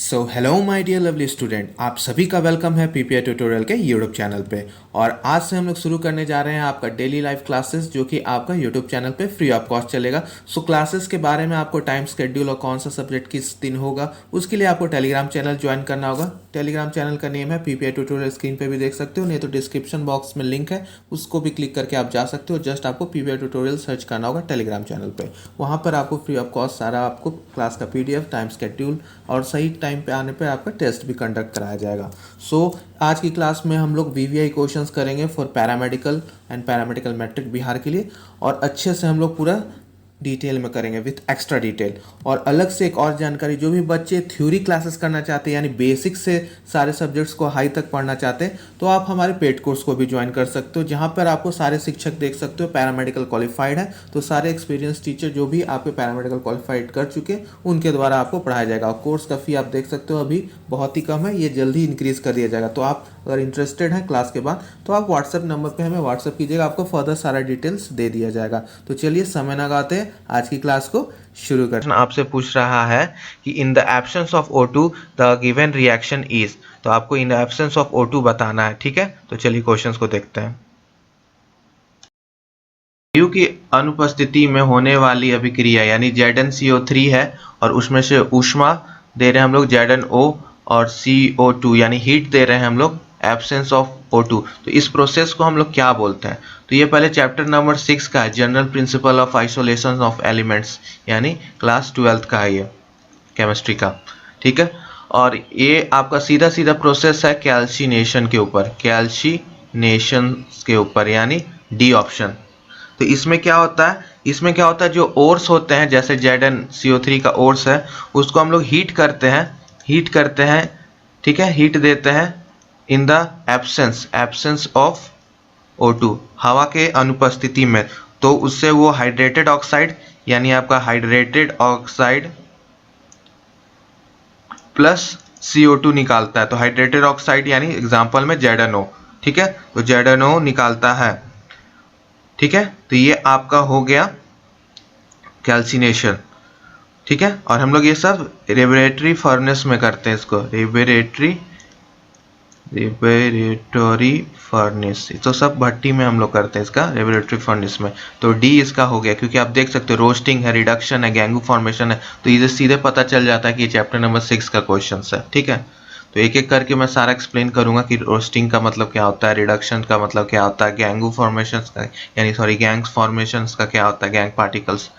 So hello my dear lovely student, आप सभी का वेलकम है पीपीआई ट्यूटोरियल के यूट्यूब चैनल पे। और आज से हम लोग शुरू करने जा रहे हैं आपका डेली लाइफ क्लासेस, जो कि आपका यूट्यूब चैनल पे फ्री ऑफ कॉस्ट चलेगा। सो क्लासेस के बारे में आपको टाइम शेड्यूल और कौन सा सब्जेक्ट किस दिन होगा, उसके लिए आपको टेलीग्राम चैनल ज्वाइन करना होगा। टेलीग्राम चैनल का नेम है पीपीआई ट्यूटोरियल, स्क्रीन पर भी देख सकते हो, नहीं तो डिस्क्रिप्शन बॉक्स में लिंक है, उसको भी क्लिक करके आप जा सकते हो। जस्ट आपको पीपीआई ट्यूटोरियल सर्च करना होगा टेलीग्राम चैनल पर। वहाँ पर आपको फ्री ऑफ कॉस्ट सारा आपको क्लास का PDF, टाइम शेड्यूल और सही टाइम पे आने पे आपका टेस्ट भी कंडक्ट कराया जाएगा। आज की क्लास में हम लोग VVI क्वेश्चंस करेंगे for paramedical and paramedical matric Bihar के लिए, और अच्छे से हम लोग पूरा डिटेल में करेंगे विथ एक्स्ट्रा डिटेल। और अलग से एक और जानकारी, जो भी बच्चे थ्योरी क्लासेस करना चाहते हैं यानी बेसिक से सारे सब्जेक्ट्स को हाई तक पढ़ना चाहते हैं, तो आप हमारे पेड कोर्स को भी ज्वाइन कर सकते हो, जहां पर आपको सारे शिक्षक देख सकते हो पैरामेडिकल क्वालिफाइड है। तो सारे एक्सपीरियंस टीचर जो भी आपके पैरामेडिकल क्वालिफाइड कर चुके उनके द्वारा आपको पढ़ाया जाएगा। और कोर्स का फी आप देख सकते हो अभी बहुत ही कम है, ये जल्दी इंक्रीज कर दिया जाएगा। तो आप अगर इंटरेस्टेड हैं क्लास के बाद, तो आप व्हाट्सएप नंबर पे हमें व्हाट्सएप कीजिएगा, आपको फर्दर सारा डिटेल्स दे दिया जाएगा। तो चलिए समय न लगाते आज की क्लास को शुरू करते हैं। आपसे पूछ रहा है कि in the absence of O2 the given reaction is, तो आपको in the absence of O2 बताना है। ठीक है, तो चलिए क्वेश्चंस को देखते हैं। वायु की अनुपस्थिति में होने वाली अभिक्रिया यानी ZnCO3 है, और उसमें से ऊष्मा दे रहे हैं हम लोग ZnO, और CO2 यानी हीट दे रहे हैं हम लोग एब्सेंस ऑफ O2। तो इस प्रोसेस को हम लोग क्या बोलते हैं? तो ये पहले चैप्टर नंबर 6 का है, general principle of isolation of elements, यानी क्लास 12th का है ये केमिस्ट्री का। ठीक है, और ये आपका सीधा सीधा प्रोसेस है कैल्सिनेशन के ऊपर, कैल्सिनेशन के ऊपर, यानी डी ऑप्शन। तो इसमें क्या होता है, जो ओर्स होते हैं, जैसे ZnCO3 का ओर्स है, उसको हम लोग हीट करते हैं। ठीक है, हीट देते हैं in the absence of O2, हवा के अनुपस्थिति में। तो उससे वो हाइड्रेटेड ऑक्साइड, यानी आपका हाइड्रेटेड ऑक्साइड प्लस CO2 निकालता है। तो हाइड्रेटेड ऑक्साइड यानी एग्जांपल में ZnO, ठीक है, तो ZnO निकालता है। ठीक है, तो ये आपका हो गया कैल्सिनेशन। ठीक है, और हम लोग ये सब लेबोरेटरी फर्नेस में करते हैं, इसको लेबोरेटरी फर्नेस, तो सब भट्टी में हम लोग करते हैं इसका, लेबोरेटरी फर्नेस में। तो डी इसका हो गया, क्योंकि आप देख सकते हो रोस्टिंग है, रिडक्शन है, गैंगू फॉर्मेशन है, तो इसे सीधे पता चल जाता है कि ये चैप्टर नंबर 6 का क्वेश्चन है। ठीक है, तो एक एक करके मैं सारा एक्सप्लेन करूंगा कि रोस्टिंग का मतलब क्या होता है, रिडक्शन का मतलब क्या होता है, गैंगू फॉर्मेशन का गैंग्स फॉर्मेशन का क्या होता है, गैंग पार्टिकल्स।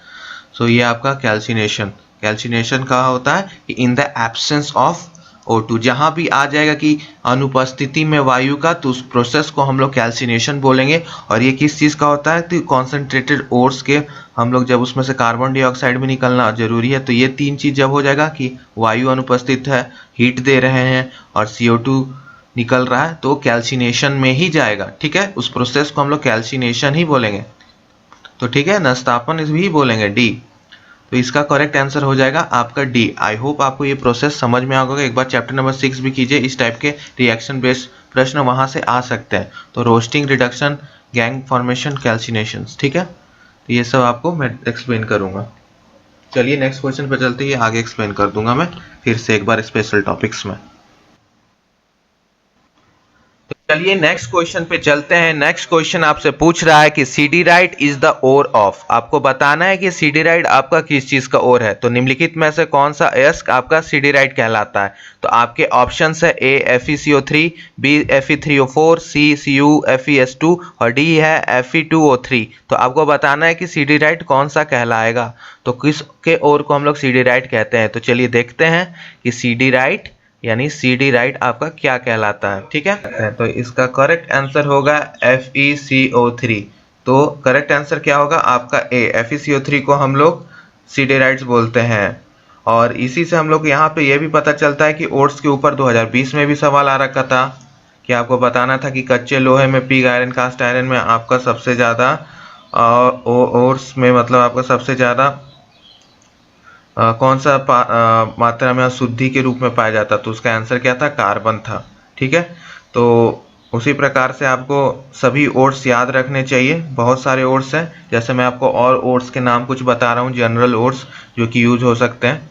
सो ये आपका कैल्सिनेशन का होता है कि in the absence of O2, जहां भी आ जाएगा कि अनुपस्थिति में वायु का, तो उस प्रोसेस को हम लोग कैल्सिनेशन बोलेंगे। और ये किस चीज़ का होता है, तो कॉन्सेंट्रेटेड ओर्स के हम लोग जब उसमें से कार्बन डाइऑक्साइड भी निकलना जरूरी है, तो ये तीन चीज़ जब हो जाएगा कि वायु अनुपस्थित है, हीट दे रहे हैं और CO2 निकल रहा है, तो कैल्सिनेशन में ही जाएगा। ठीक है, उस प्रोसेस को हम लोग कैल्सिनेशन ही बोलेंगे। तो ठीक है, नस्तापन भी बोलेंगे, डी। तो इसका करेक्ट आंसर हो जाएगा आपका डी। आई होप आपको ये प्रोसेस समझ में आ गया। एक बार चैप्टर नंबर 6 भी कीजिए, इस टाइप के रिएक्शन बेस्ड प्रश्न वहां से आ सकते हैं। तो roasting, reduction, gang formation, calcination. ठीक है, तो ये सब आपको मैं एक्सप्लेन करूंगा। चलिए नेक्स्ट क्वेश्चन पे चलते हैं, आगे एक्सप्लेन कर दूंगा मैं फिर से एक बार स्पेशल टॉपिक्स में। चलिए नेक्स्ट क्वेश्चन पे चलते हैं। नेक्स्ट क्वेश्चन आपसे पूछ रहा है कि सिडीराइट इज द ओर ऑफ। आपको बताना है कि सिडीराइट आपका किस चीज का ओर है। तो निम्नलिखित में से कौन सा एस आपका सिडीराइट कहलाता है? तो आपके ऑप्शंस है ए FeCO3, बी Fe3O4, सी CuFeS2 और डी है Fe2O3। तो आपको बताना है कि सिडीराइट कौन सा कहलाएगा, तो किसके ओर को हम लोग सिडीराइट कहते हैं। तो चलिए देखते हैं कि सिडीराइट यानी सिडीराइट आपका क्या कहलाता है। ठीक है, तो इसका करेक्ट आंसर होगा FeCO3। तो करेक्ट आंसर क्या होगा आपका ए, FeCO3 को हम लोग सिडीराइट्स बोलते हैं। और इसी से हम लोग यहाँ पे ये भी पता चलता है कि ओट्स के ऊपर 2020 में भी सवाल आ रखा था कि आपको बताना था कि कच्चे लोहे में, पिग आयरन, कास्ट आयरन में आपका सबसे ज़्यादा, ओट्स में मतलब आपका सबसे ज़्यादा कौन सा मात्रा में अशुद्धि के रूप में पाया जाता, तो उसका आंसर क्या था, कार्बन था। ठीक है, तो उसी प्रकार से आपको सभी ओट्स याद रखने चाहिए। बहुत सारे ओट्स हैं, जैसे मैं आपको और ओट्स के नाम कुछ बता रहा हूँ, जनरल ओट्स जो कि यूज हो सकते हैं।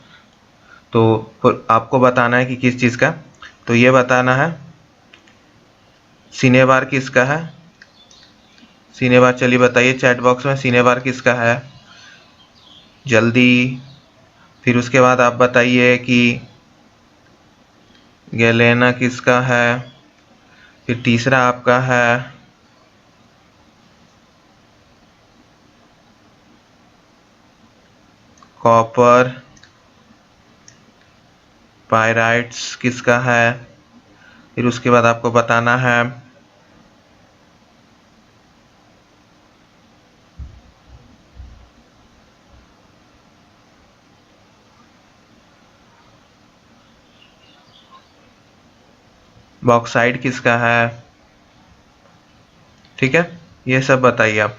तो आपको बताना है कि किस चीज़ का, तो ये बताना है सिनेबार किसका है। सिनेबार चलिए बताइए चैट बॉक्स में, सिनेबार किसका है जल्दी। फिर उसके बाद आप बताइए कि गैलेना किसका है। फिर तीसरा आपका है कॉपर पायराइट्स किसका है। फिर उसके बाद आपको बताना है बॉक्साइड किसका है। ठीक है, ये सब बताइए आप।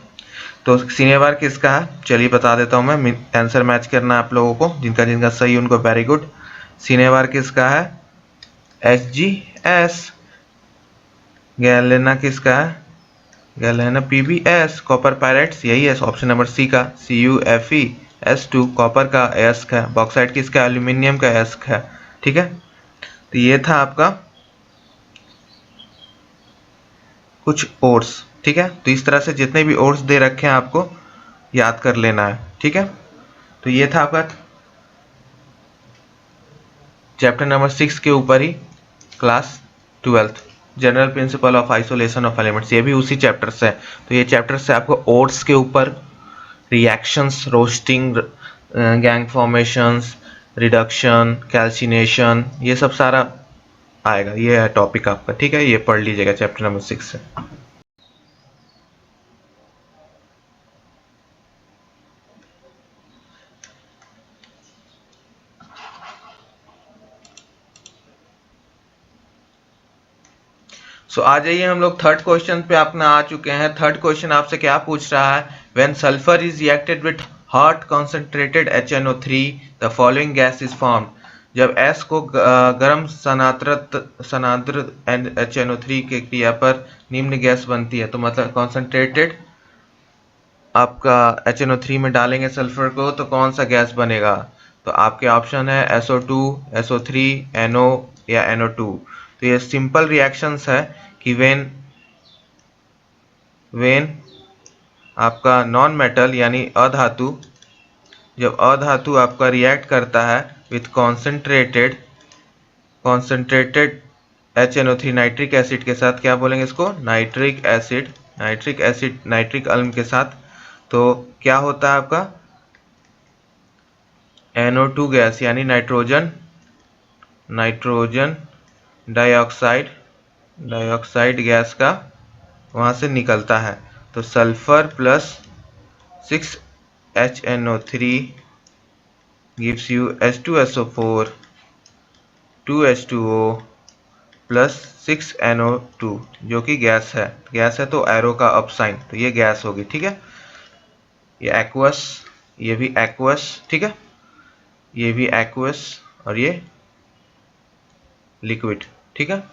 तो सिनेबार किसका है चलिए बता देता हूँ मैं, आंसर मैच करना है आप लोगों को, जिनका जिनका सही उनको वेरी गुड। सिनेबार किसका है HgS। गैलेना किसका है गैलेना PbS। कॉपर पायराइट्स यही है ऑप्शन नंबर सी का CuFeS2 कॉपर का एस्क है। बॉक्साइड किसका एल्यूमिनियम का एस्क है। ठीक है, तो ये था आपका कुछ ओर्स। ठीक है, तो इस तरह से जितने भी ओर्स दे रखे हैं आपको याद कर लेना है। ठीक है, तो ये था आपका चैप्टर नंबर 6 के ऊपर ही class 12 general principle of isolation of elements, ये भी उसी चैप्टर से है। तो ये चैप्टर से आपको ओर्स के ऊपर reactions, roasting, gang formations, reduction, calcination, ये सब सारा आएगा। ये है टॉपिक आपका। ठीक है, ये पढ़ लीजिएगा चैप्टर नंबर 6 से। सो आ जाइए हम लोग थर्ड क्वेश्चन पे अपना आ चुके हैं। थर्ड क्वेश्चन आपसे क्या पूछ रहा है, when sulphur is reacted with hot concentrated HNO3 the following gas is formed. जब S को गर्म सनाद्र HNO3 के क्रिया पर निम्न गैस बनती है, तो मतलब कंसंट्रेटेड आपका HNO3 में डालेंगे सल्फर को तो कौन सा गैस बनेगा। तो आपके ऑप्शन है SO2, SO3, NO या NO2। तो ये सिंपल रिएक्शंस है कि वेन आपका नॉन मेटल यानी अधातु, जब अधातु आपका रिएक्ट करता है with concentrated HNO3 nitric acid के साथ, क्या बोलेंगे इसको, नाइट्रिक एसिड, नाइट्रिक अम्ल के साथ, तो क्या होता है आपका NO2 गैस यानी नाइट्रोजन डाइऑक्साइड गैस का वहां से निकलता है। तो sulphur plus 6HNO3 gives you H2SO4 2H2O plus 6NO2 जो कि गैस है तो एरो का अप साइन, तो ये गैस होगी। ठीक है, ये एक्वस, ये भी एक्वस। ठीक है, ये भी एक्वस और ये लिक्विड। ठीक है,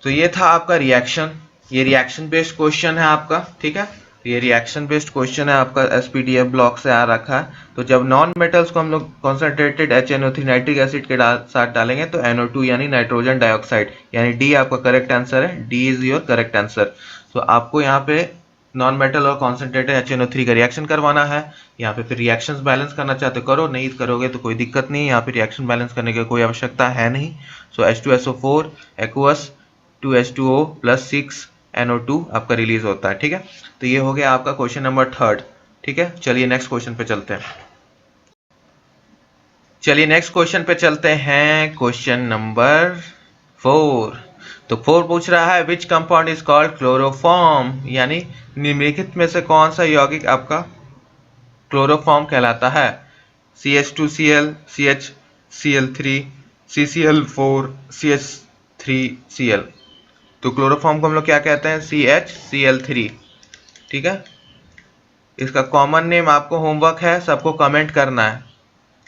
तो ये था आपका रिएक्शन। ये रिएक्शन बेस्ड क्वेश्चन है आपका। ठीक है, ये रिएक्शन बेस्ड क्वेश्चन है आपका, SPDF ब्लॉक से आ रखा है। तो जब नॉन मेटल्स को हम लोग कॉन्सेंट्रेटेड HNO3 नाइट्रिक एसिड के साथ डालेंगे तो NO2 यानी नाइट्रोजन डाइऑक्साइड, यानी डी आपका करेक्ट आंसर है। D is your correct answer. तो आपको यहाँ पे नॉन मेटल और कॉन्सेंट्रेटेड HNO3 का रिएक्शन करवाना है। यहाँ पे फिर रिएक्शंस बैलेंस करना चाहते करो, नहीं करोगे तो कोई दिक्कत नहीं। यहाँ पे रिएक्शन बैलेंस करने की कोई आवश्यकता है नहीं। सो H2SO4 aqueous 2H2O plus 6NO2 आपका रिलीज होता है। ठीक है, तो ये हो गया आपका क्वेश्चन नंबर थर्ड। ठीक है, चलिए नेक्स्ट क्वेश्चन पे चलते हैं। Question number 4। तो 4 पूछ रहा है which compound is called chloroform, यानी निम्नलिखित में से कौन सा यौगिक आपका क्लोरोफॉर्म कहलाता है। CH2Cl, CHCl3, CCl4, CH3Cl। तो क्लोरोफॉर्म को हम लोग क्या कहते हैं, CHCl3। ठीक है, इसका कॉमन नेम आपको होमवर्क है, सबको कमेंट करना है।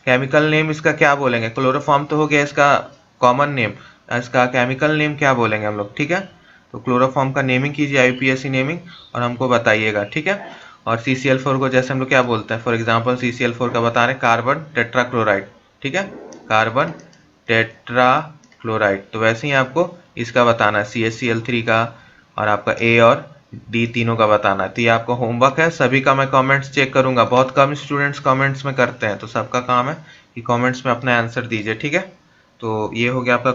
केमिकल नेम इसका क्या बोलेंगे, क्लोरोफॉर्म तो हो गया इसका कॉमन नेम, इसका केमिकल नेम क्या बोलेंगे हम लोग। ठीक है, तो क्लोरोफॉर्म का नेमिंग कीजिए, IUPAC नेमिंग, और हमको बताइएगा। ठीक है, और CCl4 को जैसे हम लोग क्या बोलते हैं, फॉर एग्जाम्पल CCl4 का बता रहे हैं कार्बन टेट्राक्लोराइड। ठीक है, कार्बन टेट्राक्लोराइड। तो वैसे ही आपको इसका बताना है CaCl3 का और आपका A और D तीनों का बताना है। तो ये आपका होमवर्क है, सभी का मैं कमेंट्स चेक करूंगा, बहुत कम स्टूडेंट्स कमेंट्स में करते हैं, तो सबका काम है कि कमेंट्स में अपना आंसर दीजिए, ठीक है। तो ये हो गया आपका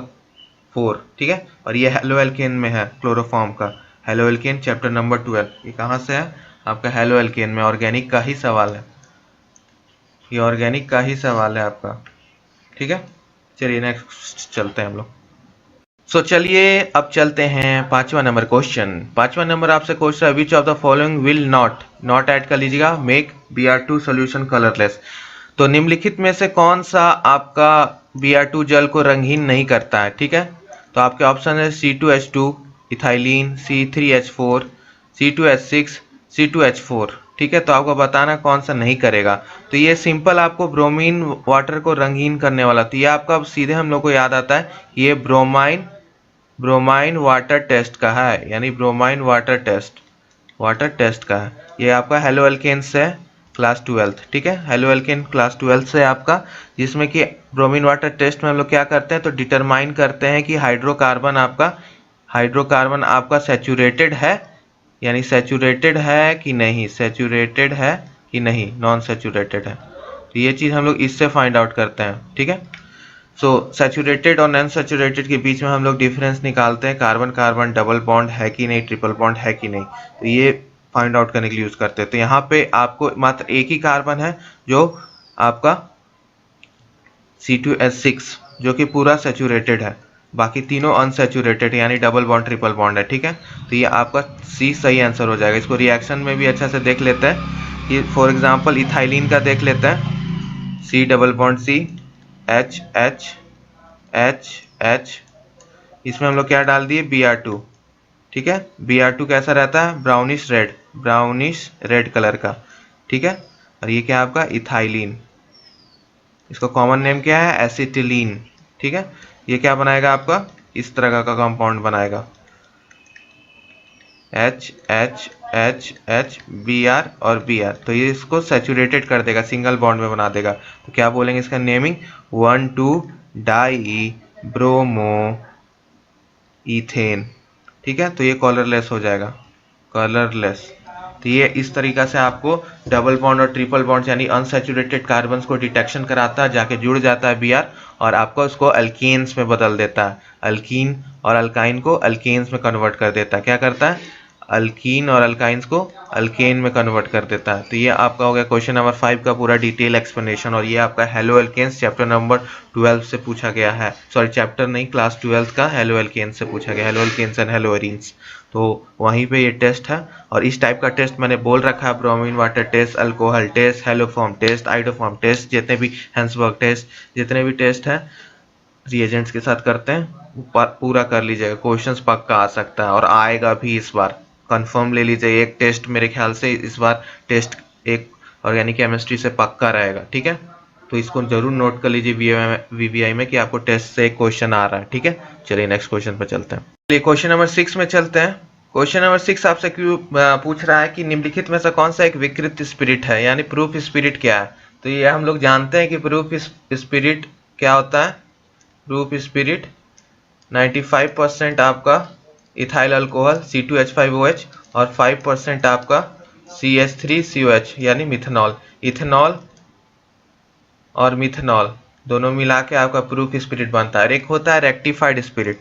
4, ठीक है। और ये हेलो एल्केन में है, क्लोरोफॉर्म का हेलो एल्केन चैप्टर नंबर 12। ये कहाँ से है आपका? हेलो एल्केन में, ऑर्गेनिक का ही सवाल है, ये ऑर्गेनिक का ही सवाल है आपका, ठीक है। चलिए नेक्स्ट चलते हैं हम लोग। चलिए अब चलते हैं 5वां नंबर क्वेश्चन। 5वां नंबर आपसे क्वेश्चन है, which of the following will not add कर लीजिएगा, मेक Br2 सोल्यूशन कलरलेस। तो निम्नलिखित में से कौन सा आपका Br2 जल को रंगहीन नहीं करता है, ठीक है। तो आपके ऑप्शन है C2H2 ethylene, C3H4, C2H6, C2H4, ठीक है। तो आपको बताना कौन सा नहीं करेगा। तो ये सिंपल आपको ब्रोमीन वाटर को रंगीन करने वाला, तो ये आपका सीधे हम लोग को याद आता है, ये ब्रोमाइन वाटर टेस्ट का है, यानी ब्रोमाइन वाटर टेस्ट का है। ये आपका हेलो एल्केन्स है क्लास 12, ठीक है। हेलो एल्केन क्लास 12 से आपका, जिसमें कि ब्रोमीन वाटर टेस्ट में हम लोग क्या करते हैं, तो डिटरमाइन करते हैं कि हाइड्रोकार्बन आपका सैचुरेटेड है, यानी सैचुरेटेड है कि नहीं, नॉन सैचुरेटेड है। तो ये चीज़ हम लोग इससे फाइंड आउट करते हैं, ठीक है। सैचुरेटेड और नॉन सैचुरेटेड के बीच में हम लोग डिफरेंस निकालते हैं, कार्बन कार्बन डबल बॉन्ड है कि नहीं, ट्रिपल बॉन्ड है कि नहीं, तो ये फाइंड आउट करने के लिए यूज करते हैं। तो यहाँ पे आपको मात्र एक ही कार्बन है जो आपका C2H6 जो कि पूरा सैचुरेटेड है, बाकी तीनों अनसैचुरेटेड यानी डबल बॉन्ड ट्रिपल बॉन्ड है, ठीक है। तो ये आपका C सही आंसर हो जाएगा। इसको रिएक्शन में भी अच्छा से देख लेते हैं कि फॉर एग्जांपल इथाइलिन का देख लेते हैं, C double bond C H H H H, इसमें हम लोग क्या डाल दिए, Br2, ठीक है। Br2 कैसा रहता है, ब्राउनिश रेड कलर का, ठीक है। और ये क्या है आपका इथाइलिन, इसका कॉमन नेम क्या है, एसिटिलीन, ठीक है। ये क्या बनाएगा आपका, इस तरह का कंपाउंड बनाएगा, H H H H Br और Br, तो ये इसको सैचुरेटेड कर देगा, सिंगल बॉन्ड में बना देगा। तो क्या बोलेंगे इसका नेमिंग, 1,2-डाई ब्रोमो इथेन, ठीक है। तो ये कलरलेस हो जाएगा, कलरलेस। तो ये इस तरीका से आपको डबल बॉन्ड और ट्रिपल बॉन्ड यानी अनसैचुरेटेड कार्बन्स को डिटेक्शन कराता है, जाके जुड़ जाता है Br और आपको उसको अल्केन्स में बदल देता है, अल्कीन और अल्काइन को अल्केन्स में कन्वर्ट कर देता है। क्या करता है, अल्कीन और अल्काइंस को अल्केन में कन्वर्ट कर देता है। तो ये आपका हो गया क्वेश्चन नंबर 5 का पूरा डिटेल एक्सप्लेनेशन, और ये आपका हेलो एल्केन्स चैप्टर नंबर 12 से पूछा गया है, सॉरी चैप्टर नहीं, क्लास 12 का हेलो एल्केन्स से पूछा गया, haloalkanes and haloarenes. तो वहीं पे ये टेस्ट है, और इस टाइप का टेस्ट मैंने बोल रखा है, bromine water test, alcohol test, haloform test, iodoform test, जितने भी हैंसबर्ग टेस्ट, जितने भी टेस्ट हैं रिएजेंट्स के साथ करते हैं, पूरा कर लीजिएगा, क्वेश्चंस पक्का आ सकता है और आएगा भी इस बार, कंफर्म ले लीजिए। एक टेस्ट मेरे ख्याल से इस बार टेस्ट एक ऑर्गेनिक केमिस्ट्री से पक्का रहेगा, ठीक है। तो इसको जरूर नोट कर लीजिए VVI में कि आपको टेस्ट से एक क्वेश्चन आ रहा है, ठीक है। चलिए नेक्स्ट क्वेश्चन पर चलते हैं। चलिए क्वेश्चन नंबर 6 में चलते हैं। क्वेश्चन नंबर 6 आपसे क्यों पूछ रहा है कि निम्नलिखित में से कौन सा एक विकृत स्पिरिट है, यानी प्रूफ स्पिरिट क्या है। तो ये हम लोग जानते हैं कि प्रूफ स्पिरिट क्या होता है। प्रूफ स्पिरिट 95% आपका इथाइल अल्कोहल C2H5OH और 5% आपका CH3COH यानी मिथेनॉल। इथेनॉल और मिथेनॉल दोनों मिला के आपका प्रूफ स्पिरिट बनता है। एक होता है रेक्टिफाइड स्पिरिट,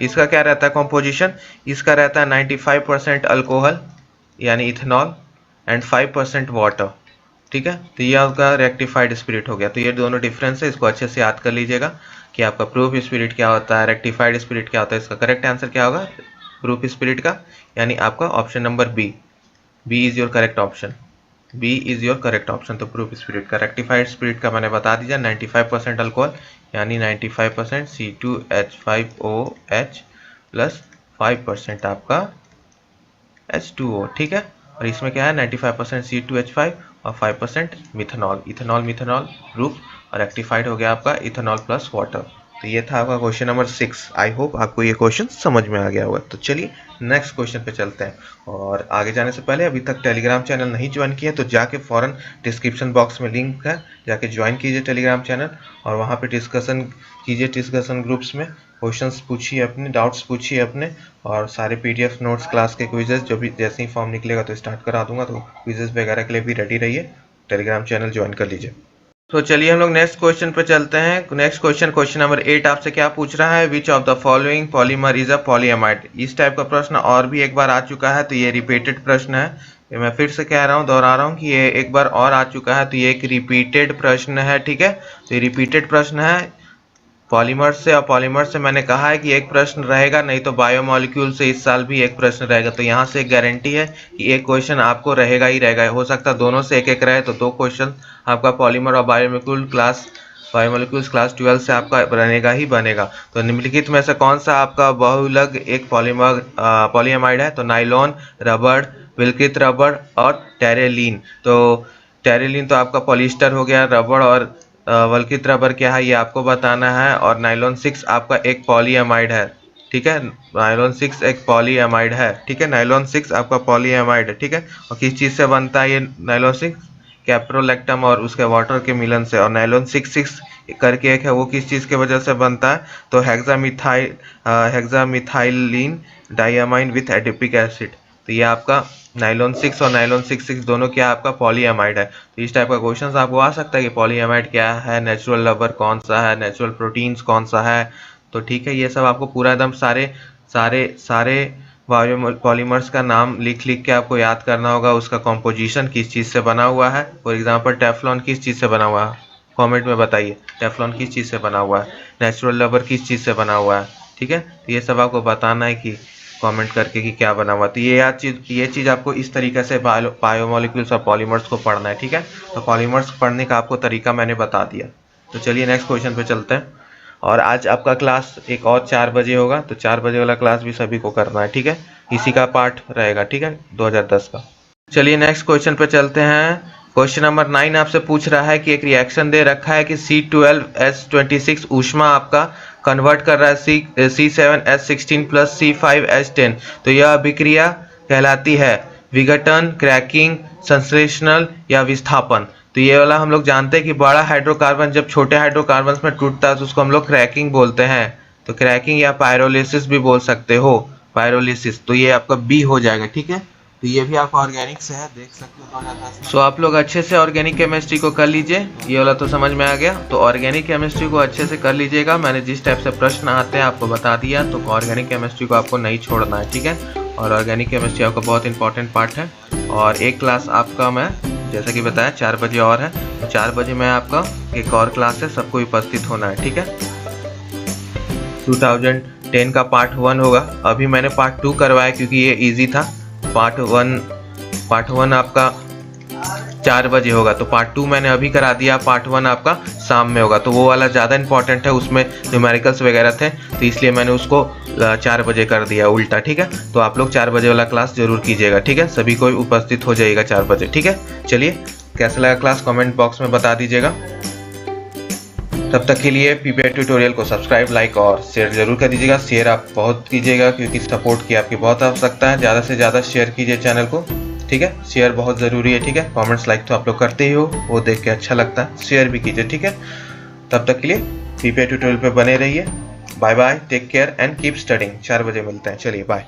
इसका क्या रहता है कॉम्पोजिशन, इसका रहता है 95% अल्कोहल यानी इथेनॉल एंड 5% वाटर, ठीक है। तो ये आपका रेक्टिफाइड स्पिरिट हो गया। तो ये दोनों डिफरेंस है, इसको अच्छे से याद कर लीजिएगा कि आपका प्रूफ स्पिरिट क्या होता है, रेक्टिफाइड स्पिरिट क्या होता है। इसका करेक्ट आंसर क्या होगा प्रूफ स्पिरिट का, यानी आपका option number B is your correct option, B is your correct option. तो प्रूफ स्पिरिट का, रेक्टिफाइड स्पिरिट का मैंने बता दीजिए 95% अल्कोहल यानी 95% C2H5OH प्लस 5% आपका H2O, ठीक है। और इसमें क्या है 95% C2H5 और 5% मिथेनॉल, इथेनॉल प्रूफ, और रेक्टिफाइड हो गया आपका इथेनॉल प्लस वाटर। तो ये था आपका क्वेश्चन नंबर 6। आई होप आपको ये क्वेश्चन समझ में आ गया होगा। तो चलिए नेक्स्ट क्वेश्चन पे चलते हैं। और आगे जाने से पहले अभी तक टेलीग्राम चैनल नहीं ज्वाइन किया तो जाके फ़ौरन डिस्क्रिप्शन बॉक्स में लिंक है, जाके ज्वाइन कीजिए टेलीग्राम चैनल और वहाँ पे डिस्कशन कीजिए। डिस्कशन ग्रुप्स में क्वेश्चंस पूछिए, अपने डाउट्स पूछिए अपने, और सारे PDF नोट्स, क्लास के क्विजेस जो भी जैसे ही फॉर्म निकलेगा तो स्टार्ट करा दूंगा, तो क्विजेस वगैरह के लिए भी रेडी रहिए। टेलीग्राम चैनल ज्वाइन कर लीजिए। तो चलिए हम लोग नेक्स्ट क्वेश्चन पे चलते हैं। नेक्स्ट क्वेश्चन नंबर 8 आपसे क्या पूछ रहा है, which of the following polymer is a polyamide. इस टाइप का प्रश्न और भी एक बार आ चुका है, तो ये रिपीटेड प्रश्न है। ये मैं फिर से कह रहा हूँ, दोहरा रहा हूँ कि ये एक बार और आ चुका है, तो ये एक रिपीटेड प्रश्न है, ठीक है। तो ये रिपीटेड प्रश्न है पॉलीमर से, और पॉलीमर से मैंने कहा है कि एक प्रश्न रहेगा, नहीं तो बायोमोलिक्यूल से इस साल भी एक प्रश्न रहेगा। तो यहाँ से एक गारंटी है कि एक क्वेश्चन आपको रहेगा ही रहेगा। हो सकता है दोनों से एक एक रहे, तो 2 क्वेश्चन आपका पॉलीमर और बायोमोलिक्यूल्स क्लास 12 से आपका बनेगा ही बनेगा। तो निम्नलिखित में से कौन सा आपका बहुलक एक पॉलीएमाइड है, तो नाइलॉन, रबड़, विलकित रबड़ और टेरेलिन। तो टेरेलिन तो आपका पॉलिस्टर हो गया, रबड़ और वल्कित रबर क्या है ये आपको बताना है, और नाइलॉन 6 आपका एक पॉलीएमाइड है, ठीक है। नाइलॉन 6 एक पॉलीएमाइड है, ठीक है। नाइलॉन 6 आपका पॉलीएमाइड है, ठीक है। और किस चीज़ से बनता है ये नाइलॉन 6? कैप्रोलैक्टम और उसके वाटर के मिलन से। और नाइलॉन 6 करके एक है, वो किस चीज़ के वजह से बनता है? तो hexamethylene diamine with adipic acid. तो ये आपका नाइलॉन 6 और नाइलॉन 6 दोनों क्या आपका पॉलीएमाइड है। तो इस टाइप का क्वेश्चन आपको आ सकता है कि पॉलीएमाइड क्या है, नेचुरल रबर कौन सा है, नेचुरल प्रोटीन्स कौन सा है। तो ठीक है, ये सब आपको पूरा एकदम सारे पॉलीमर्स का नाम लिख के आपको याद करना होगा। उसका कॉम्पोजिशन किस चीज़ से बना हुआ है। फॉर एग्जाम्पल टेफ्लॉन किस चीज़ से बना हुआ है, कॉमेंट में बताइए टेफ्लॉन किस चीज़ से बना हुआ है, नेचुरल रबर किस चीज़ से बना हुआ है, ठीक है। तो ये सब आपको बताना है कि कमेंट करके कि क्या बना हुआ। तो ये चीज़ आपको इस तरीके से बायोमोलिक्यूल्स और पॉलीमर्स को पढ़ना है, ठीक है। तो पॉलीमर्स पढ़ने का आपको तरीका मैंने बता दिया। तो चलिए नेक्स्ट क्वेश्चन पे चलते हैं। और आज आपका क्लास एक और 4 बजे होगा, तो 4 बजे वाला क्लास भी सभी को करना है, ठीक है। इसी का पार्ट रहेगा, ठीक है, 2010 का। चलिए नेक्स्ट क्वेश्चन पे चलते हैं। क्वेश्चन नंबर 9 आपसे पूछ रहा है कि एक रिएक्शन दे रखा है कि C12H26 ऊष्मा आपका कन्वर्ट कर रहा है C7H16 प्लस C5H10। तो यह अभिक्रिया कहलाती है विघटन, क्रैकिंग, संश्लेषण या विस्थापन। तो ये वाला हम लोग जानते हैं कि बड़ा हाइड्रोकार्बन जब छोटे हाइड्रोकार्बन में टूटता है तो उसको हम लोग क्रैकिंग बोलते हैं। तो क्रैकिंग या पायरोलिसिस भी बोल सकते हो, पायरोलिसिस। तो ये आपका बी हो जाएगा, ठीक है। तो ये भी आपका ऑर्गेनिक से है, देख सकते हो 2010। सो आप लोग अच्छे से ऑर्गेनिक केमिस्ट्री को कर लीजिए, ये वाला तो समझ में आ गया। तो ऑर्गेनिक केमिस्ट्री को अच्छे से कर लीजिएगा। मैंने जिस टाइप से प्रश्न आते हैं आपको बता दिया, तो ऑर्गेनिक केमिस्ट्री को आपको नहीं छोड़ना है, ठीक है। और ऑर्गेनिक केमिस्ट्री आपका बहुत इंपॉर्टेंट पार्ट है। और एक क्लास आपका मैं जैसा कि बताया 4 बजे और है, तो 4 बजे में आपका एक और क्लास है, सबको उपस्थित होना है, ठीक है। 2010 का पार्ट 1 होगा। अभी मैंने पार्ट 2 करवाया क्योंकि ये इजी था। पार्ट 1 आपका 4 बजे होगा, तो पार्ट 2 मैंने अभी करा दिया। पार्ट 1 आपका शाम में होगा, तो वो वाला ज़्यादा इंपॉर्टेंट है, उसमें न्यूमेरिकल्स वगैरह थे, तो इसलिए मैंने उसको 4 बजे कर दिया उल्टा, ठीक है। तो आप लोग 4 बजे वाला क्लास जरूर कीजिएगा, ठीक है। सभी को उपस्थित हो जाइएगा 4 बजे, ठीक है। चलिए कैसा लगा क्लास कमेंट बॉक्स में बता दीजिएगा। तब तक के लिए पीपीआई ट्यूटोरियल को सब्सक्राइब, लाइक और शेयर जरूर कर दीजिएगा। शेयर आप बहुत कीजिएगा क्योंकि सपोर्ट की आपकी बहुत आवश्यकता है। ज़्यादा से ज़्यादा शेयर कीजिए चैनल को, ठीक है। शेयर बहुत ज़रूरी है, ठीक है। कमेंट्स लाइक तो आप लोग करते ही हो, वो देख के अच्छा लगता है। शेयर भी कीजिए, ठीक है। तब तक के लिए पीपीआई ट्यूटोरियल पे बने रहिए। Bye bye, take care and keep studying. 4 बजे मिलते हैं, चलिए बाय।